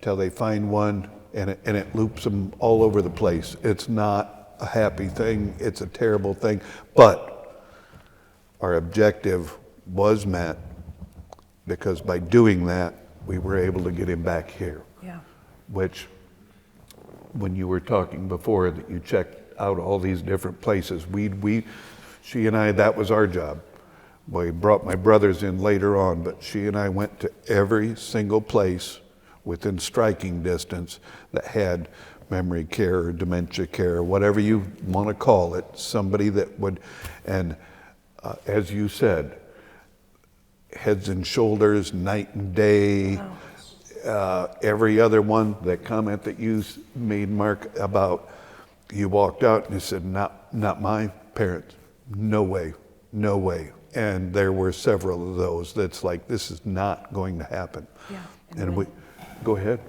till they find one, and it loops them all over the place. It's not a happy thing. It's a terrible thing. But our objective was met because by doing that, we were able to get him back here. Yeah. Which, when you were talking before that you checked out all these different places, she and I, that was our job. We brought my brothers in later on, but she and I went to every single place within striking distance that had memory care or dementia care, whatever you want to call it, somebody that would, and as you said, heads and shoulders, night and day. Every other one, that comment that you made, Mark, about you walked out and you said, not my parents, no way, no way. And there were several of those that's like, this is not going to happen. Yeah. And we, go ahead.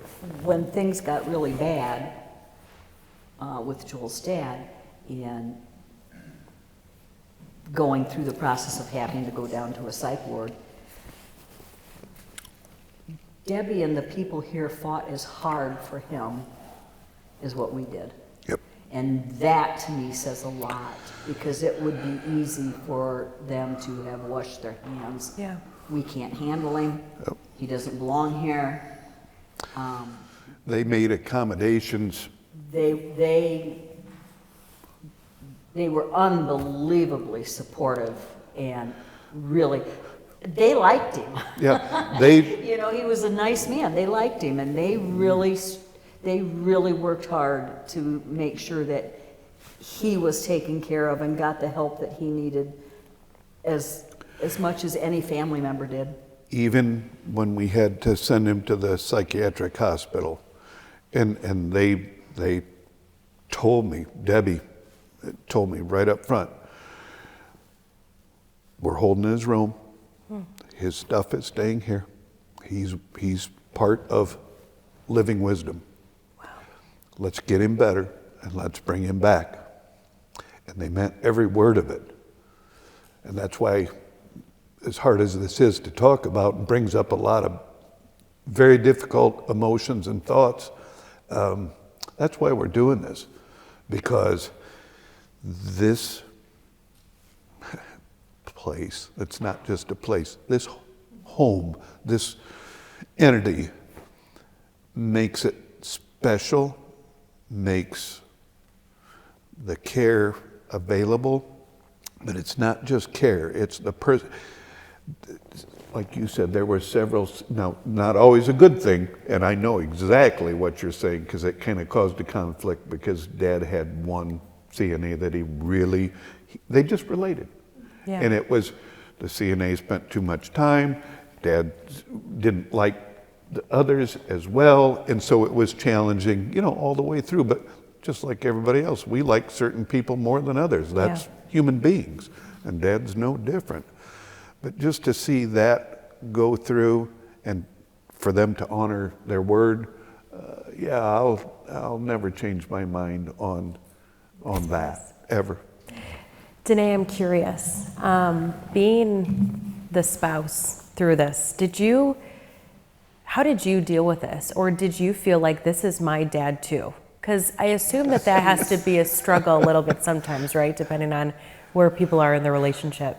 When things got really bad with Joel's dad and going through the process of having to go down to a psych ward, Debbie and the people here fought as hard for him as what we did. Yep. And that to me says a lot, because it would be easy for them to have washed their hands. Yeah. We can't handle him. Yep. He doesn't belong here. They made accommodations. They were unbelievably supportive and really, they liked him. Yeah, You know, he was a nice man. They liked him, and they really worked hard to make sure that he was taken care of and got the help that he needed as much as any family member did. even when we had to send him to the psychiatric hospital, and they told me, Debbie told me right up front, we're holding his room. His stuff is staying here. He's part of living wisdom. Wow. Let's get him better and let's bring him back. And they meant every word of it. And that's why, as hard as this is to talk about, and brings up a lot of very difficult emotions and thoughts, that's why we're doing this. Because this place, it's not just a place, this home, this entity makes it special, makes the care available, but it's not just care, it's the person. Like you said, there were several, now not always a good thing, and I know exactly what you're saying because it kind of caused a conflict because Dad had one CNA that they just related. Yeah. And it was, the CNA spent too much time, Dad didn't like the others as well, and so it was challenging, all the way through. But just like everybody else, we like certain people more than others. That's human beings, and Dad's no different. But just to see that go through and for them to honor their word, I'll never change my mind on that, ever. Danae, I'm curious, being the spouse through this, how did you deal with this? Or did you feel like this is my dad too? Because I assume that has to be a struggle a little bit sometimes, right? Depending on where people are in the relationship.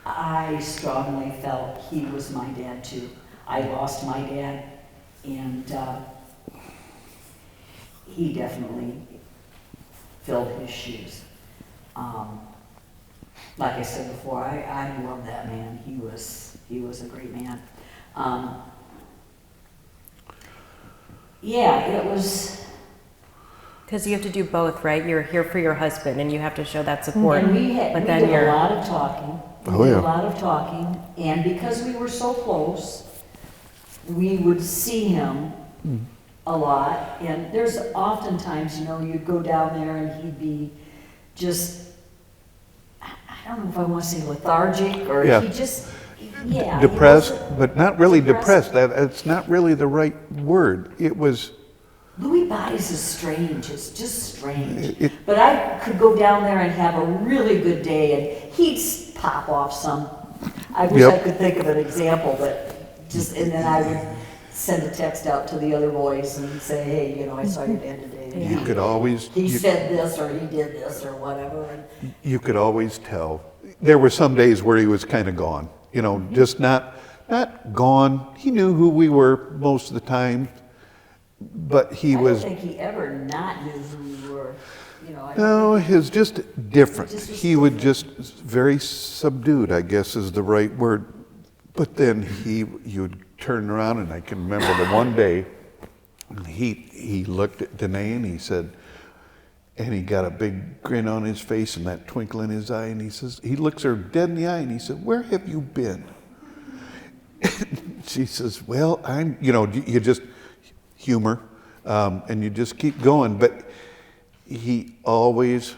I strongly felt he was my dad too. I lost my dad, and he definitely filled his shoes. Like I said before, I love that man. He was a great man. It was. Because you have to do both, right? You're here for your husband, and you have to show that support. And we did a lot of talking. We did a lot of talking, and because we were so close, we would see him a lot. And there's oftentimes, you'd go down there and he'd be just, I don't know if I want to say lethargic, or he just, depressed, but not really depressed. That's not really the right word. It was. Lewy bodies is strange. It's just strange. But I could go down there and have a really good day, and he'd pop off some. I wish I could think of an example, but and then I would send a text out to the other boys and say, hey, you know, I saw your dad today. You could always, He said this, or he did this, or whatever. And you could always tell. There were some days where he was kind of gone, you know, just not gone. He knew who we were most of the time, but he was. I don't think he ever not knew who you were. You know, No, it was just different. Just was He would just very subdued, I guess is the right word. But then you would turn around, and I can remember the one day he looked at Danae and he said, and he got a big grin on his face and that twinkle in his eye, and he looks her dead in the eye and he said, "Where have you been?" She says, "Well, you just humor, and you just keep going." But he always,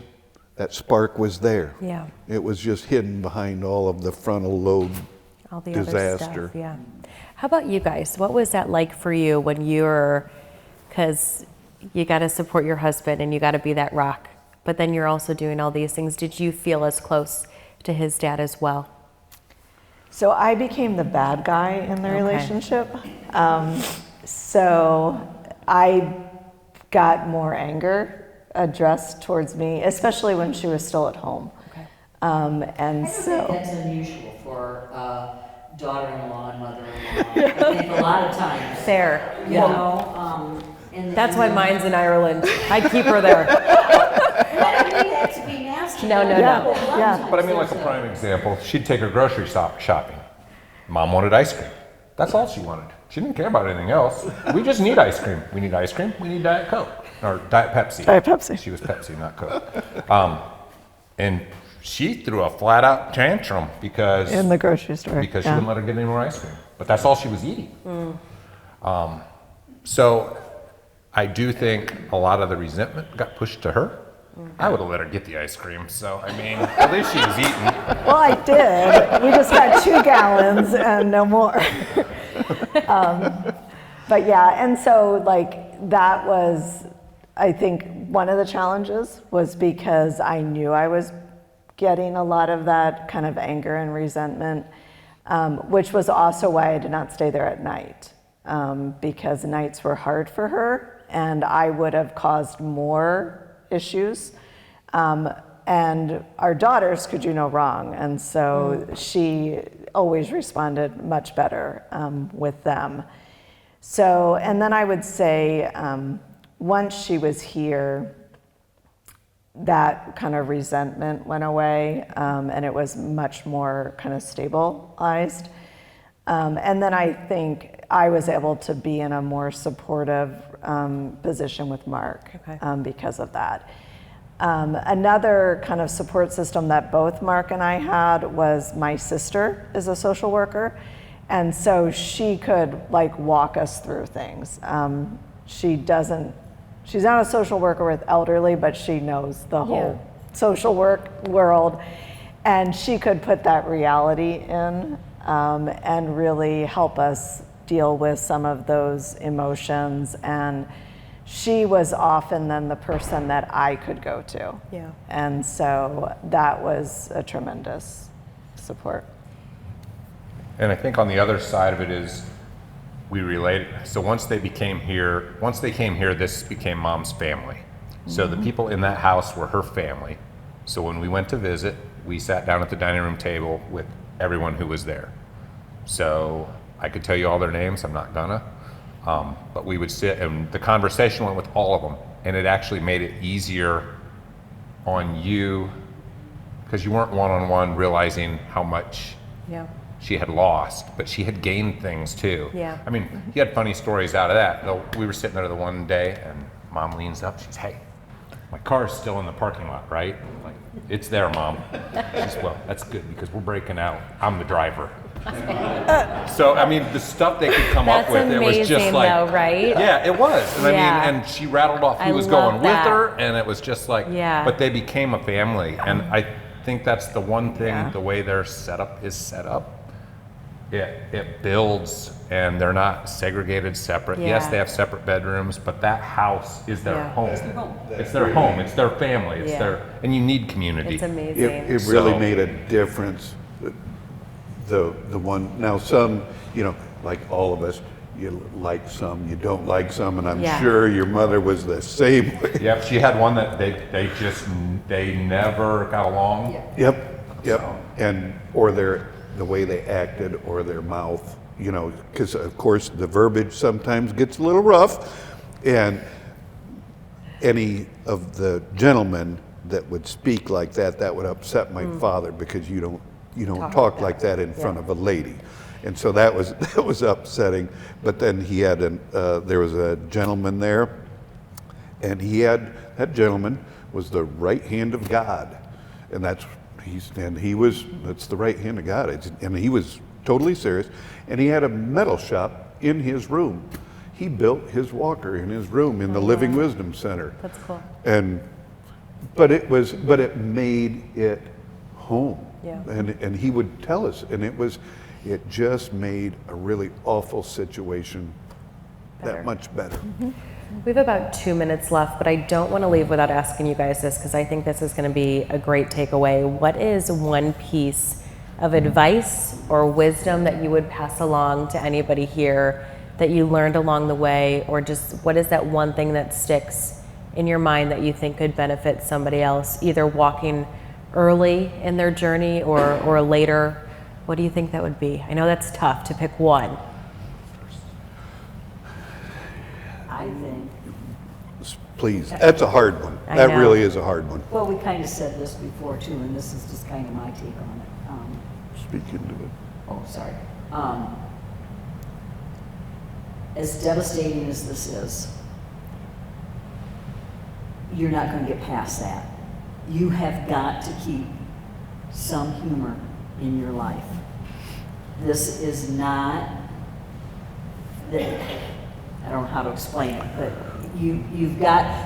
that spark was there. Yeah. It was just hidden behind all of the frontal lobe All the disaster. other stuff, yeah. How about you guys? What was that like for you when you were, because you got to support your husband and you got to be that rock, but then you're also doing all these things. Did you feel as close to his dad as well? So I became the bad guy in the Okay. relationship. So I got more anger addressed towards me, especially when she was still at home. Okay. And so. That's unusual for daughter-in-law and mother-in-law. I think a lot of times, Fair. you know. That's why mine's in Ireland. I'd keep her there. I don't mean that to be nasty. No, no, Yeah, no. yeah. But I mean, like a prime example, she'd take her grocery shopping. Mom wanted ice cream. That's all she wanted. She didn't care about anything else. We just need ice cream. We need ice cream. We need Diet Coke. Or Diet Pepsi. Diet Pepsi. She was Pepsi, not Coke. And she threw a flat out tantrum because In the grocery store. she yeah. wouldn't let her get any more ice cream. But that's all she was eating. So I do think a lot of the resentment got pushed to her. I would have let her get the ice cream. So, I mean, at least she was eating. Well, I did. We just got 2 gallons and no more. But yeah, and so like that was, I think one of the challenges was because I knew I was getting a lot of that kind of anger and resentment, which was also why I did not stay there at night, because nights were hard for her and I would have caused more issues. And our daughters could do no wrong. And so she always responded much better with them. So, and then I would say once she was here, that kind of resentment went away and it was much more kind of stabilized. And then I think I was able to be in a more supportive position with Mark because of that. Another kind of support system that both Mark and I had was my sister is a social worker. And so she could like walk us through things. She's not a social worker with elderly, but she knows the whole social work world. And she could put that reality in and really help us deal with some of those emotions. And she was often then the person that I could go to. Yeah. And so that was a tremendous support. And I think on the other side of it is we related. So once they came here, this became Mom's family. So the people in that house were her family. So when we went to visit, we sat down at the dining room table with everyone who was there. So I could tell you all their names, I'm not gonna. But we would sit and the conversation went with all of them. And it actually made it easier on you because you weren't one-on-one realizing how much Yeah. she had lost, but she had gained things too. Yeah. I mean, he had funny stories out of that. We were sitting there the one day and Mom leans up, she's, "Hey, my car's still in the parking lot, right?" I'm like, "It's there, Mom." She's, "Well, that's good because we're breaking out. I'm the driver." So, I mean, the stuff they could come up That's with, it was just amazing, like, though, right? Yeah, it was. And Yeah. I mean, and she rattled off who I was love going that. with her, and it was just like, Yeah. but they became a family. And I think that's the one thing, Yeah. the way their setup is set up, it builds, and they're not segregated, separate. Yes, Yeah. they have separate bedrooms, but that house is their Yeah. home. It's their home. It's their family. It's Yeah. their, and you need community. It's amazing. It really So- made a difference. The one now some, like all of us, you like some, you don't like some, and I'm Yeah. sure your mother was the same way. Yep, she had one that they never got along. Yep, and, or the way they acted, or their mouth, you know, because of course the verbiage sometimes gets a little rough, and any of the gentlemen that would speak like that, that would upset my father, because you don't talk like that in front of a lady. And so that was upsetting. But then he had there was a gentleman there, and that gentleman was the right hand of God, and that's the right hand of God. And he was totally serious, and he had a metal shop in his room. He built his walker in his room in the Living Wisdom Center. That's cool. But it made it home. Yeah. And he would tell us, and it just made a really awful situation Better. that much better. We have about 2 minutes left, but I don't want to leave without asking you guys this, because I think this is going to be a great takeaway. What is one piece of advice or wisdom that you would pass along to anybody here that you learned along the way, or just what is that one thing that sticks in your mind that you think could benefit somebody else, either walking early in their journey or later? What do you think that would be? I know that's tough to pick one. I think, Please, that's a hard one. I That know. really is a hard one. well, we kind of said this before too, and this is just kind of my take on it. Speak into it. Oh, sorry. As devastating as this is, you're not going to get past that. You have got to keep some humor in your life. This is not, I don't know how to explain it, but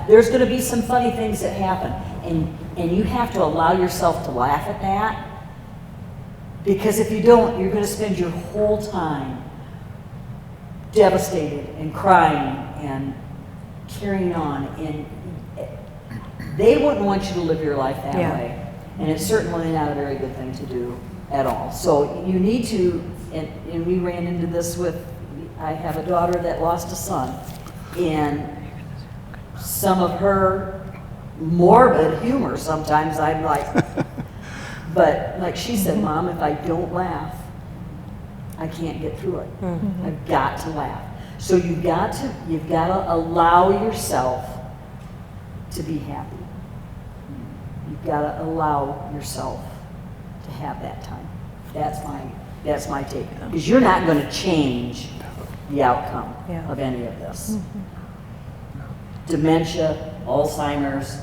there's going to be some funny things that happen, and you have to allow yourself to laugh at that, because if you don't, you're going to spend your whole time devastated and crying and carrying on, and they wouldn't want you to live your life that Yeah. way, and it's certainly not a very good thing to do at all. So you need to, and we ran into this I have a daughter that lost a son, and some of her morbid humor sometimes I'm like, but like she said, Mom, if I don't laugh, I can't get through it. I've got to laugh. So you've got to allow yourself to be happy. You've got to allow yourself to have that time. That's my take. Because you're not going to change the outcome Yeah. of any of this. Dementia, Alzheimer's,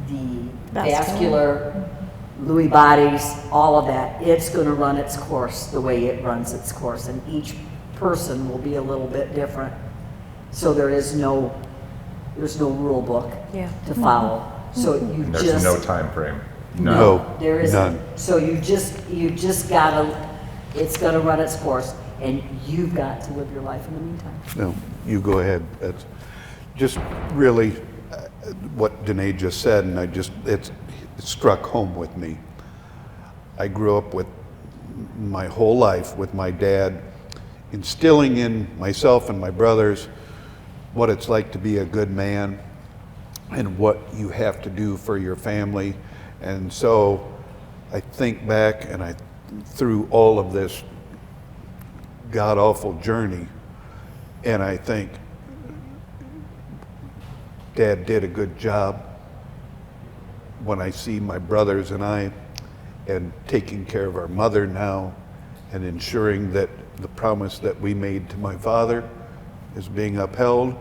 the vascular, Lewy bodies, all of that, it's going to run its course the way it runs its course, and each person will be a little bit different. So there's no rule book Yeah. to follow. So you And there's just no time frame. No, there isn't. none. So you just gotta, it's gonna run its course, and you've got to live your life in the meantime. No, you go ahead. That's just really what Danae just said, and it struck home with me. I grew up with my whole life with my dad instilling in myself and my brothers what it's like to be a good man and what you have to do for your family. And so I think back and through all of this god-awful journey, and I think Dad did a good job when I see my brothers and I and taking care of our mother now and ensuring that the promise that we made to my father is being upheld.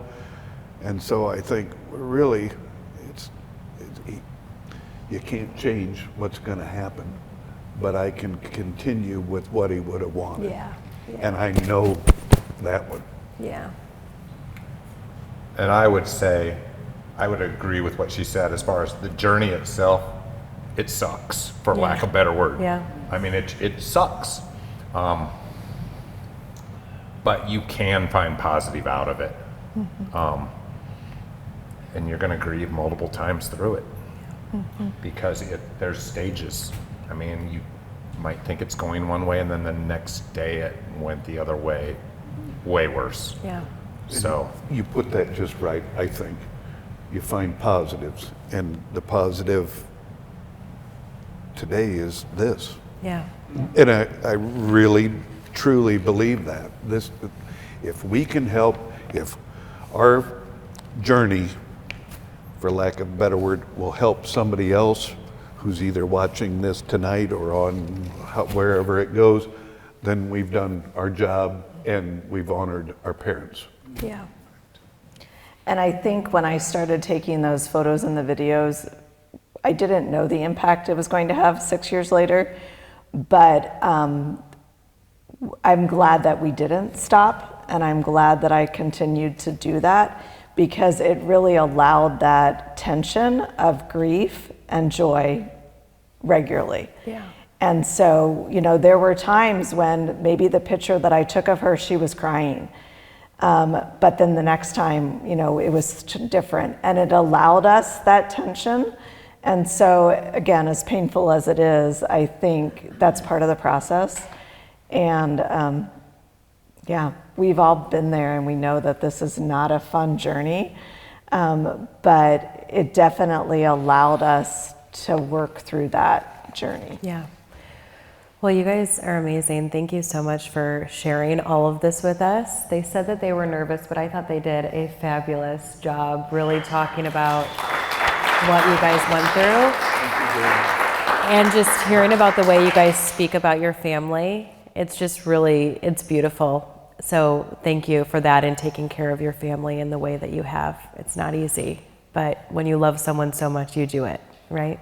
And so I think really you can't change what's going to happen, but I can continue with what he would have wanted. Yeah. And I know that one. Yeah. And I would say, I would agree with what she said as far as the journey itself. It sucks, for lack of a better word. Yeah. I mean, it sucks. But you can find positive out of it. And you're going to grieve multiple times through it. Because there's stages. I mean, you might think it's going one way, and then the next day it went the other way. way worse. Yeah. So, You put that just right, I think. You find positives, and the positive today is this. Yeah. And I really, truly believe that. If we can help, if our journey, for lack of a better word, will help somebody else who's either watching this tonight or on wherever it goes, then we've done our job and we've honored our parents. Yeah. And I think when I started taking those photos and the videos, I didn't know the impact it was going to have 6 years later, but I'm glad that we didn't stop, and I'm glad that I continued to do that, because it really allowed that tension of grief and joy regularly. Yeah. And so, there were times when maybe the picture that I took of her, she was crying. But then the next time, it was different, and it allowed us that tension. And so, again, as painful as it is, I think that's part of the process. And yeah, we've all been there, and we know that this is not a fun journey, but it definitely allowed us to work through that journey. Yeah. Well, you guys are amazing. Thank you so much for sharing all of this with us. They said that they were nervous, but I thought they did a fabulous job really talking about what you guys went through. And just hearing about the way you guys speak about your family. It's just really, it's beautiful. So thank you for that and taking care of your family in the way that you have. It's not easy, but when you love someone so much, you do it, right?